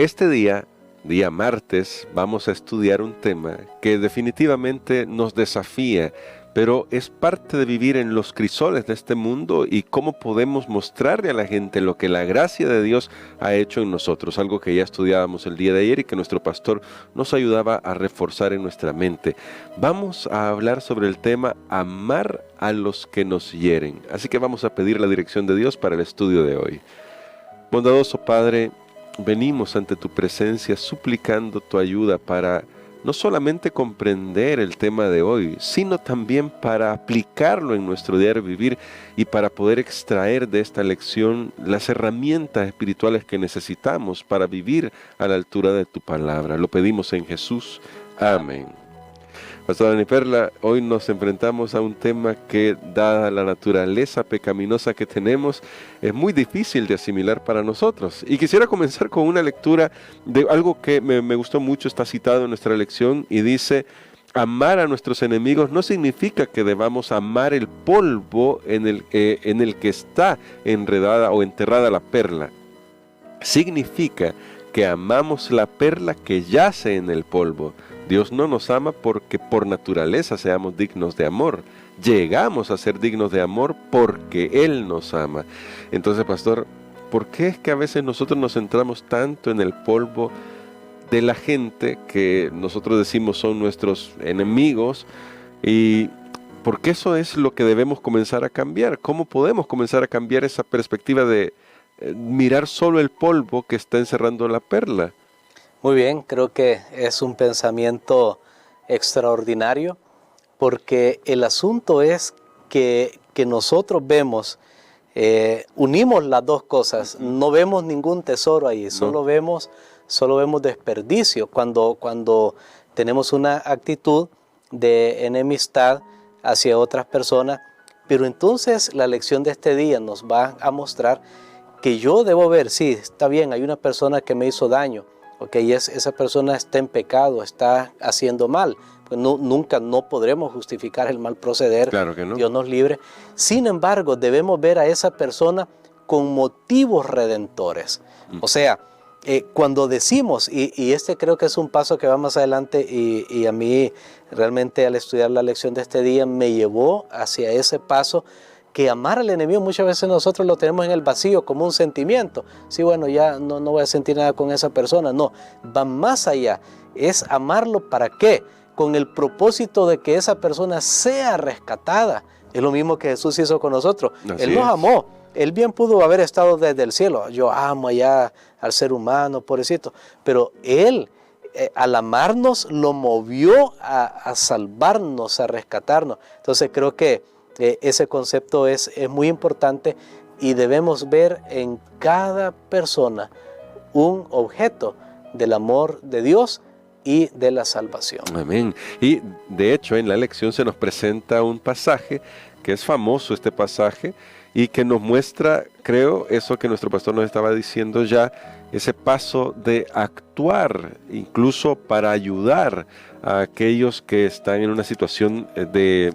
Este día martes, vamos a estudiar un tema que definitivamente nos desafía, pero es parte de vivir en los crisoles de este mundo y cómo podemos mostrarle a la gente lo que la gracia de Dios ha hecho en nosotros, algo que ya estudiábamos el día de ayer y que nuestro pastor nos ayudaba a reforzar en nuestra mente. Vamos a hablar sobre el tema amar a los que nos hieren, así que vamos a pedir la dirección de Dios para el estudio de hoy. Bondadoso Padre, venimos ante tu presencia suplicando tu ayuda para no solamente comprender el tema de hoy, sino también para aplicarlo en nuestro diario vivir y para poder extraer de esta lección las herramientas espirituales que necesitamos para vivir a la altura de tu palabra. Lo pedimos en Jesús. Amén. Pastora Dani Perla, hoy nos enfrentamos a un tema que, dada la naturaleza pecaminosa que tenemos, es muy difícil de asimilar para nosotros. Y quisiera comenzar con una lectura de algo que me gustó mucho, está citado en nuestra lección, y dice: amar a nuestros enemigos no significa que debamos amar el polvo en el que está enredada o enterrada la perla. Significa que amamos la perla que yace en el polvo. Dios no nos ama porque por naturaleza seamos dignos de amor. Llegamos a ser dignos de amor porque Él nos ama. Entonces, pastor, ¿por qué es que a veces nosotros nos centramos tanto en el polvo de la gente que nosotros decimos son nuestros enemigos? Y porque eso es lo que debemos comenzar a cambiar. ¿Cómo podemos comenzar a cambiar esa perspectiva de mirar solo el polvo que está encerrando la perla? Muy bien, creo que es un pensamiento extraordinario, porque el asunto es que nosotros vemos, unimos las dos cosas, no vemos ningún tesoro ahí, solo vemos desperdicio cuando tenemos una actitud de enemistad hacia otras personas. Pero entonces la lección de este día nos va a mostrar que yo debo ver, sí, está bien, hay una persona que me hizo daño, y esa persona está en pecado, está haciendo mal. Pues nunca podremos justificar el mal proceder. Claro que no. Dios nos libre. Sin embargo, debemos ver a esa persona con motivos redentores. O sea, cuando decimos, y este creo que es un paso que va más adelante, y a mí realmente al estudiar la lección de este día me llevó hacia ese paso, que amar al enemigo muchas veces nosotros lo tenemos en el vacío como un sentimiento. Sí, bueno, ya no voy a sentir nada con esa persona. No, va más allá. Es amarlo, ¿para qué? Con el propósito de que esa persona sea rescatada. Es lo mismo que Jesús hizo con nosotros. Él nos amó. Él bien pudo haber estado desde el cielo. Yo amo allá al ser humano, pobrecito. Pero Él, al amarnos, lo movió a salvarnos, a rescatarnos. Entonces creo que ese concepto es muy importante, y debemos ver en cada persona un objeto del amor de Dios y de la salvación. Amén. Y de hecho en la lección se nos presenta un pasaje que es famoso, este pasaje, y que nos muestra, creo, eso que nuestro pastor nos estaba diciendo ya, ese paso de actuar incluso para ayudar a aquellos que están en una situación de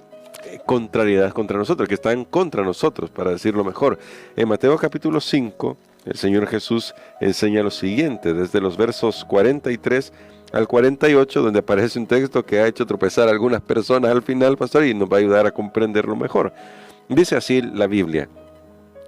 contrariedad contra nosotros, que están contra nosotros, para decirlo mejor. En Mateo capítulo 5, el Señor Jesús enseña lo siguiente, desde los versos 43 al 48, donde aparece un texto que ha hecho tropezar a algunas personas al final, pastor, y nos va a ayudar a comprenderlo mejor. Dice así la Biblia: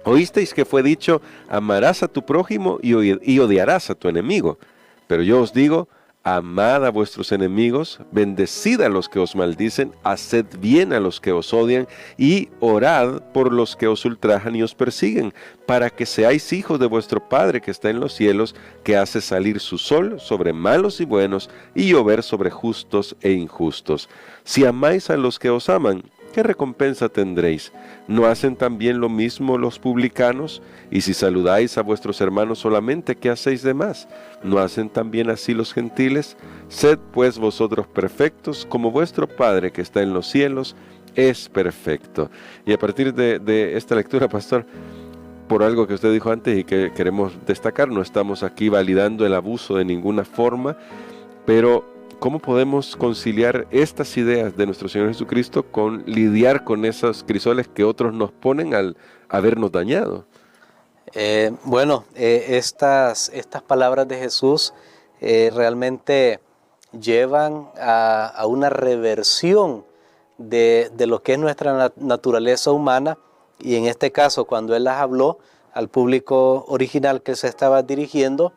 oísteis que fue dicho, amarás a tu prójimo y odiarás a tu enemigo. Pero yo os digo, amad a vuestros enemigos, bendecid a los que os maldicen, haced bien a los que os odian, y orad por los que os ultrajan y os persiguen, para que seáis hijos de vuestro Padre que está en los cielos, que hace salir su sol sobre malos y buenos, y llover sobre justos e injustos. Si amáis a los que os aman, ¿qué recompensa tendréis? ¿No hacen también lo mismo los publicanos? Y si saludáis a vuestros hermanos solamente, ¿qué hacéis de más? ¿No hacen también así los gentiles? Sed pues vosotros perfectos, como vuestro Padre que está en los cielos es perfecto. Y a partir de esta lectura, pastor, por algo que usted dijo antes y que queremos destacar, no estamos aquí validando el abuso de ninguna forma, pero ¿cómo podemos conciliar estas ideas de nuestro Señor Jesucristo con lidiar con esos crisoles que otros nos ponen al habernos dañado? Estas palabras de Jesús realmente llevan a una reversión de lo que es nuestra naturaleza humana, y en este caso cuando Él las habló al público original que se estaba dirigiendo,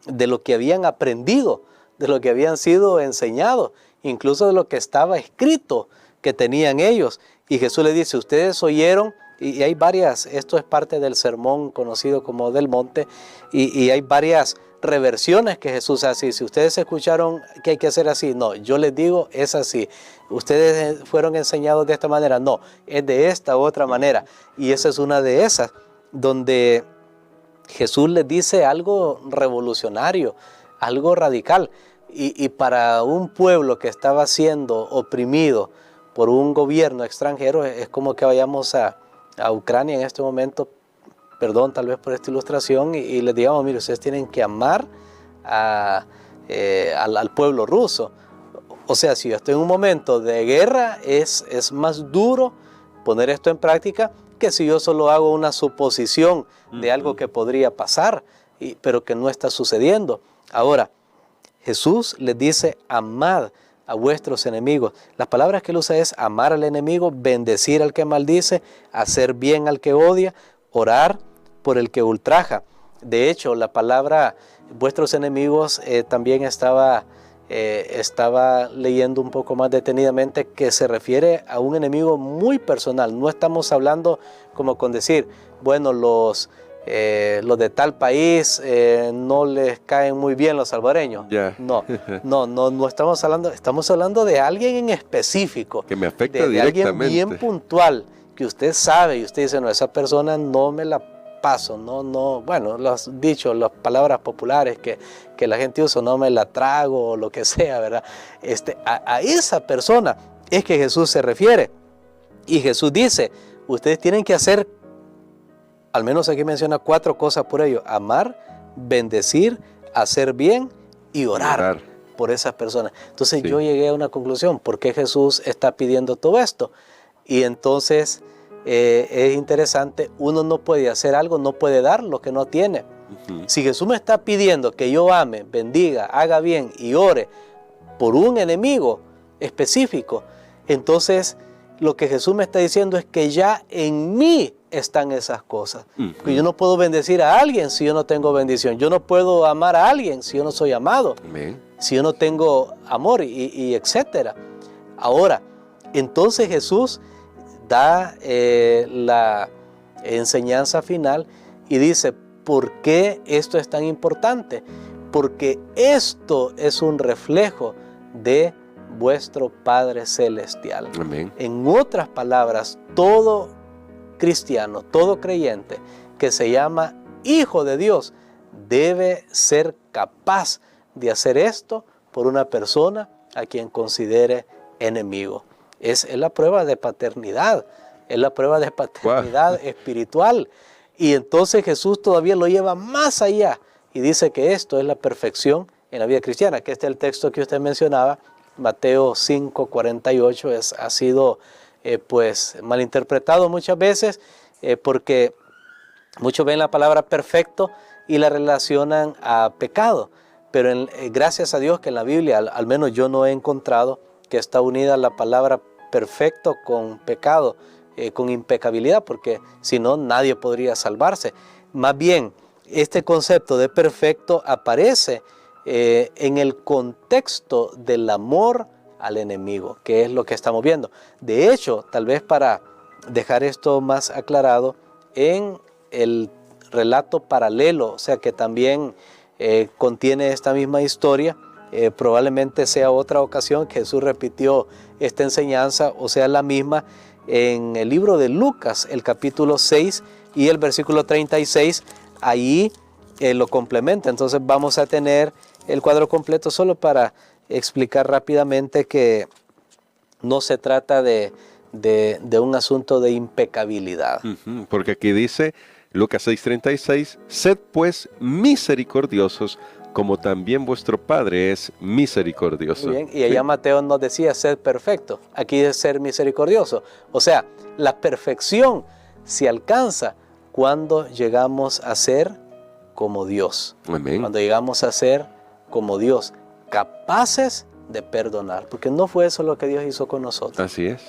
de lo que habían aprendido, de lo que habían sido enseñados, incluso de lo que estaba escrito que tenían ellos. Y Jesús le dice, ustedes oyeron, y hay varias, esto es parte del sermón conocido como del monte, y hay varias reversiones que Jesús hace. Si ustedes escucharon que hay que hacer así, no, yo les digo, es así. Ustedes fueron enseñados de esta manera, no, es de esta u otra manera. Y esa es una de esas, donde Jesús les dice algo revolucionario, algo radical. Y para un pueblo que estaba siendo oprimido por un gobierno extranjero, es como que vayamos a Ucrania en este momento, perdón tal vez por esta ilustración, y les digamos, mire, ustedes tienen que amar al pueblo ruso. O sea, si yo estoy en un momento de guerra, es más duro poner esto en práctica que si yo solo hago una suposición de algo que podría pasar, pero que no está sucediendo. Ahora, Jesús les dice, amad a vuestros enemigos. Las palabras que él usa es amar al enemigo, bendecir al que maldice, hacer bien al que odia, orar por el que ultraja. De hecho, la palabra vuestros enemigos también estaba leyendo un poco más detenidamente que se refiere a un enemigo muy personal. No estamos hablando como con decir, bueno, los de tal país no les caen muy bien los salvadoreños. Yeah. No estamos hablando de alguien en específico. Que me afecta de alguien directamente. bien puntual, que usted sabe y usted dice, no, esa persona no me la paso, bueno, los dichos, las palabras populares que la gente usa, no me la trago o lo que sea, ¿verdad? A esa persona es que Jesús se refiere. Y Jesús dice, ustedes tienen que hacer, al menos aquí menciona 4 cosas por ello: amar, bendecir, hacer bien y orar por esas personas. Entonces yo llegué a una conclusión, ¿por qué Jesús está pidiendo todo esto? Y entonces es interesante, uno no puede hacer algo, no puede dar lo que no tiene. Si Jesús me está pidiendo que yo ame, bendiga, haga bien y ore por un enemigo específico, entonces lo que Jesús me está diciendo es que ya en mí están esas cosas. Que yo no puedo bendecir a alguien si yo no tengo bendición. Yo no puedo amar a alguien si yo no soy amado. Amén. Si yo no tengo amor y etcétera. Ahora, entonces Jesús da la enseñanza final y dice, ¿por qué esto es tan importante? Porque esto es un reflejo de vuestro Padre Celestial. Amén. En otras palabras, todo cristiano, todo creyente que se llama hijo de Dios debe ser capaz de hacer esto por una persona a quien considere enemigo. Es la prueba de paternidad, es la prueba de paternidad espiritual. Y entonces Jesús todavía lo lleva más allá y dice que esto es la perfección en la vida cristiana, que este es el texto que usted mencionaba, Mateo 5:48, ha sido pues malinterpretado muchas veces porque muchos ven la palabra perfecto y la relacionan a pecado, pero gracias a Dios que en la Biblia, al menos yo no he encontrado que está unida la palabra perfecto con pecado, con impecabilidad, porque si no nadie podría salvarse. Más bien, este concepto de perfecto aparece en el contexto del amor al enemigo, que es lo que estamos viendo. De hecho, tal vez para dejar esto más aclarado, en el relato paralelo, o sea que también contiene esta misma historia, probablemente sea otra ocasión que Jesús repitió esta enseñanza, o sea la misma, en el libro de Lucas, el capítulo 6 y el versículo 36, ahí lo complementa. Entonces vamos a tener el cuadro completo solo para explicar rápidamente que no se trata de un asunto de impecabilidad. Porque aquí dice Lucas 6:36, sed pues misericordiosos como también vuestro Padre es misericordioso. Muy bien, y allá Mateo nos decía ser perfecto, aquí es ser misericordioso. O sea, la perfección se alcanza cuando llegamos a ser como Dios. Amén. Cuando llegamos a ser como Dios, capaces de perdonar, porque no fue eso lo que Dios hizo con nosotros. Así es.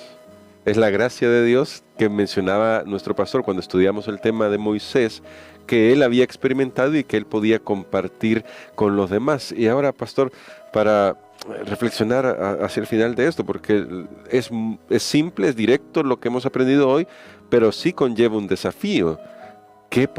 Es la gracia de Dios que mencionaba nuestro pastor cuando estudiamos el tema de Moisés, que él había experimentado y que él podía compartir con los demás. Y ahora, pastor, para reflexionar hacia el final de esto, porque es simple, es directo lo que hemos aprendido hoy, pero sí conlleva un desafío. ¿Qué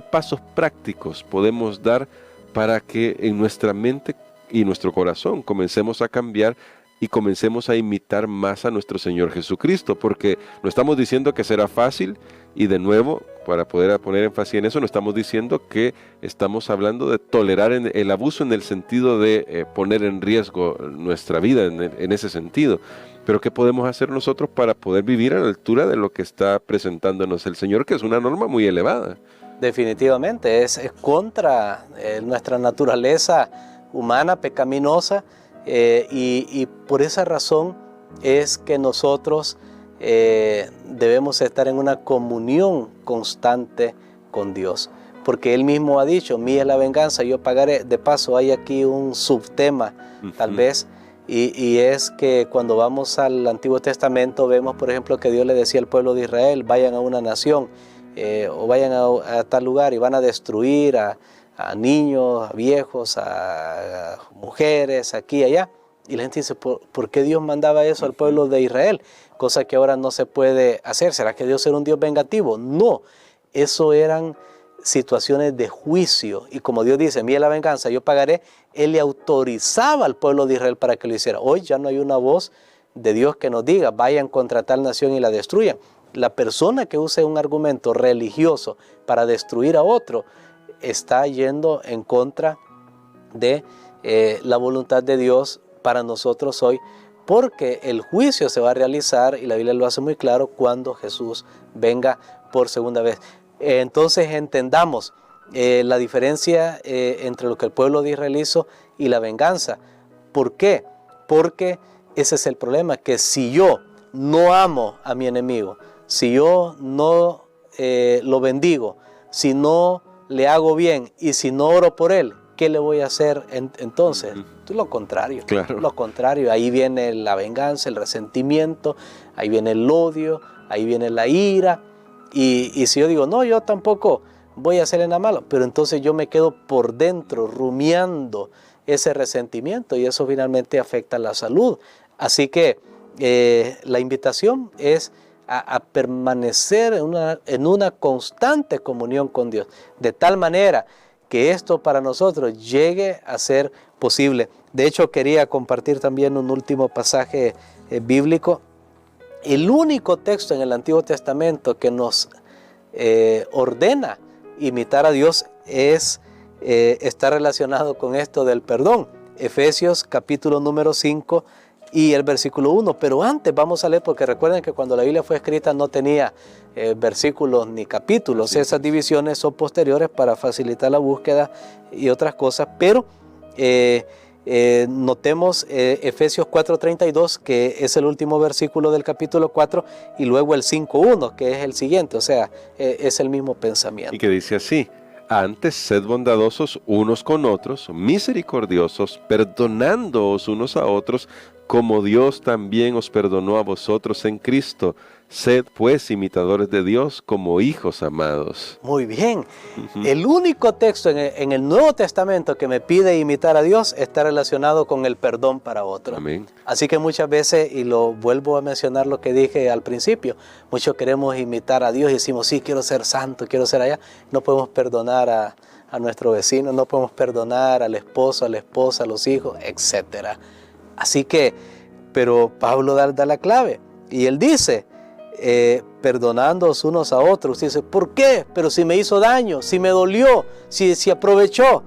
pasos prácticos podemos dar para que en nuestra mente y nuestro corazón comencemos a cambiar y comencemos a imitar más a nuestro Señor Jesucristo? Porque no estamos diciendo que será fácil, y de nuevo, para poder poner énfasis en eso, no estamos diciendo que estamos hablando de tolerar el abuso en el sentido de poner en riesgo nuestra vida en ese sentido. Pero ¿qué podemos hacer nosotros para poder vivir a la altura de lo que está presentándonos el Señor, que es una norma muy elevada? Definitivamente, es contra nuestra naturaleza humana, pecaminosa, y por esa razón es que nosotros debemos estar en una comunión constante con Dios, porque Él mismo ha dicho, mía es la venganza, yo pagaré. De paso, hay aquí un subtema, tal vez, y es que cuando vamos al Antiguo Testamento vemos, por ejemplo, que Dios le decía al pueblo de Israel, vayan a una nación, o vayan a tal lugar y van a destruir a niños, a viejos, a mujeres, aquí y allá. Y la gente dice, ¿por qué Dios mandaba eso al pueblo de Israel? Cosa que ahora no se puede hacer. ¿Será que Dios era un Dios vengativo? No, eso eran situaciones de juicio. Y como Dios dice, mía la venganza, yo pagaré, Él le autorizaba al pueblo de Israel para que lo hiciera. Hoy ya no hay una voz de Dios que nos diga, vayan contra tal nación y la destruyan. La persona que use un argumento religioso para destruir a otro está yendo en contra de la voluntad de Dios para nosotros hoy, porque el juicio se va a realizar, y la Biblia lo hace muy claro, cuando Jesús venga por segunda vez. Entonces entendamos la diferencia entre lo que el pueblo de Israel hizo y la venganza. ¿Por qué? Porque ese es el problema, que si yo no amo a mi enemigo, si yo no lo bendigo, si no le hago bien y si no oro por él, ¿qué le voy a hacer entonces? Lo contrario. Claro. Lo contrario. Ahí viene la venganza, el resentimiento, ahí viene el odio, ahí viene la ira. Y si yo digo, no, yo tampoco voy a hacerle nada malo, pero entonces yo me quedo por dentro rumiando ese resentimiento, y eso finalmente afecta la salud. Así que la invitación es a permanecer en una constante comunión con Dios, de tal manera que esto para nosotros llegue a ser posible. De hecho, quería compartir también un último pasaje bíblico. El único texto en el Antiguo Testamento que nos ordena imitar a Dios está relacionado con esto del perdón. Efesios capítulo número 5 y el versículo 1. Pero antes vamos a leer, porque recuerden que cuando la Biblia fue escrita no tenía versículos ni capítulos. Sí. Esas divisiones son posteriores para facilitar la búsqueda y otras cosas. Pero notemos Efesios 4:32, que es el último versículo del capítulo 4, y luego el 5:1, que es el siguiente. O sea, es el mismo pensamiento. Y que dice así: antes sed bondadosos unos con otros, misericordiosos, perdonándoos unos a otros, como Dios también os perdonó a vosotros en Cristo. Sed pues imitadores de Dios como hijos amados. Muy bien. El único texto en el Nuevo Testamento que me pide imitar a Dios está relacionado con el perdón para otros. Amén. Así que muchas veces, y lo vuelvo a mencionar lo que dije al principio, muchos queremos imitar a Dios y decimos, sí, quiero ser santo, quiero ser allá. No podemos perdonar a nuestro vecino, no podemos perdonar al esposo, a la esposa, a los hijos, etc. Así que, pero Pablo da la clave, y él dice, perdonándoos unos a otros. Dice, ¿por qué? Pero si me hizo daño, si me dolió, si aprovechó,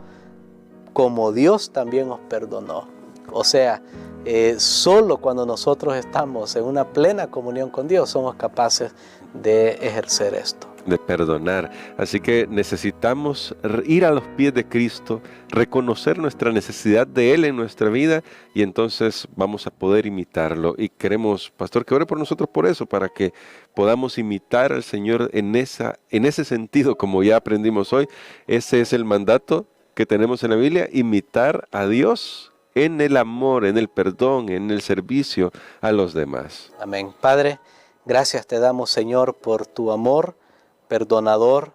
como Dios también os perdonó. O sea, solo cuando nosotros estamos en una plena comunión con Dios somos capaces de ejercer esto. de perdonar. Así que necesitamos ir a los pies de Cristo, reconocer nuestra necesidad de Él en nuestra vida y entonces vamos a poder imitarlo. Y queremos, pastor, que ore por nosotros por eso, para que podamos imitar al Señor en ese sentido, como ya aprendimos hoy. Ese es el mandato que tenemos en la Biblia, imitar a Dios en el amor, en el perdón, en el servicio a los demás. Amén. Padre, gracias te damos, Señor, por tu amor perdonador.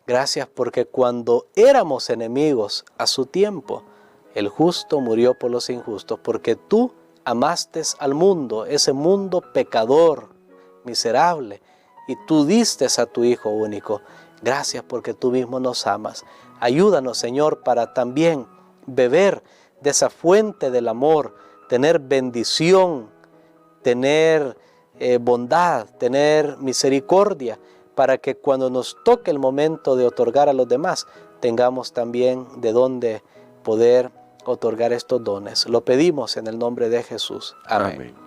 Gracias porque cuando éramos enemigos a su tiempo, el justo murió por los injustos, porque tú amaste al mundo, ese mundo pecador, miserable, y tú diste a tu Hijo único. Gracias porque tú mismo nos amas. Ayúdanos, Señor, para también beber de esa fuente del amor, tener bendición, tener bondad, tener misericordia, para que cuando nos toque el momento de otorgar a los demás, tengamos también de dónde poder otorgar estos dones. Lo pedimos en el nombre de Jesús. Amén. Amén.